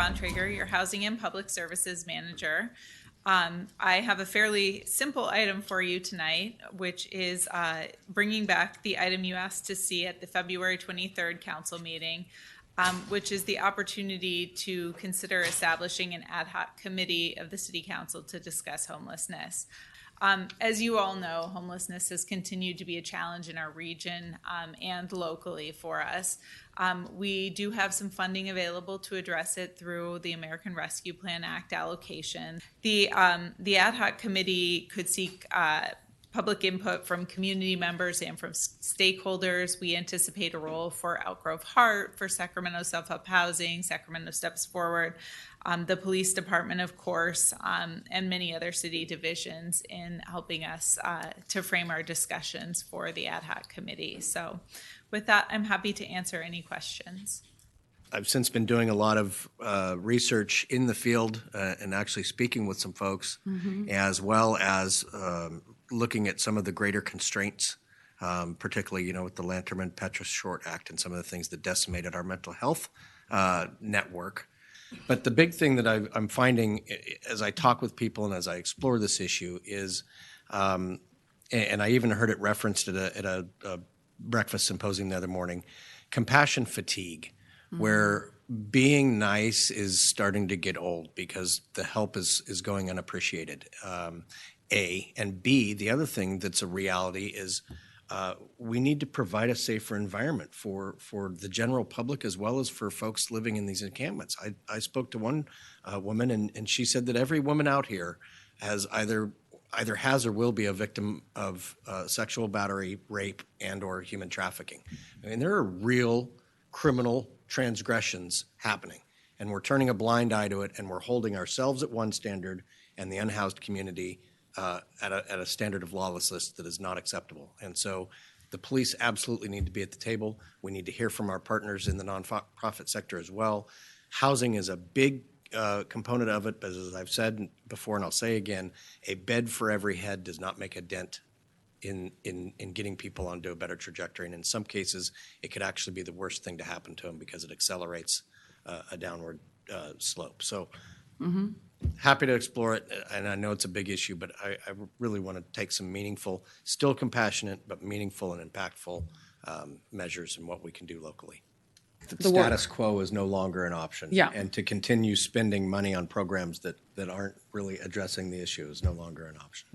Bontrager, your Housing and Public Services Manager. I have a fairly simple item for you tonight, which is bringing back the item you asked to see at the February 23rd council meeting, which is the opportunity to consider establishing an ad hoc committee of the City Council to discuss homelessness. As you all know, homelessness has continued to be a challenge in our region and locally for us. We do have some funding available to address it through the American Rescue Plan Act allocation. The ad hoc committee could seek public input from community members and from stakeholders. We anticipate a role for Elk Grove Heart, for Sacramento Self-Help Housing, Sacramento Steps Forward, the police department, of course, and many other city divisions in helping us to frame our discussions for the ad hoc committee. So with that, I'm happy to answer any questions. I've since been doing a lot of research in the field and actually speaking with some folks, as well as looking at some of the greater constraints, particularly, with the Lanterman-Petrus Short Act and some of the things that decimated our mental health network. But the big thing that I'm finding as I talk with people and as I explore this issue is, and I even heard it referenced at a breakfast symposium the other morning, compassion fatigue, where being nice is starting to get old because the help is going unappreciated. A, and B, the other thing that's a reality is we need to provide a safer environment for the general public as well as for folks living in these encampments. I spoke to one woman, and she said that every woman out here has either has or will be a victim of sexual battery, rape, and or human trafficking. I mean, there are real criminal transgressions happening, and we're turning a blind eye to it, and we're holding ourselves at one standard and the unhoused community at a standard of lawlessness that is not acceptable. And so the police absolutely need to be at the table. We need to hear from our partners in the nonprofit sector as well. Housing is a big component of it, but as I've said before and I'll say again, a bed for every head does not make a dent in getting people onto a better trajectory. And in some cases, it could actually be the worst thing to happen to them because it accelerates a downward slope. So happy to explore it, and I know it's a big issue, but I really want to take some meaningful, still compassionate, but meaningful and impactful measures in what we can do locally. The status quo is no longer an option. Yeah. And to continue spending money on programs that aren't really addressing the issue is no longer an option.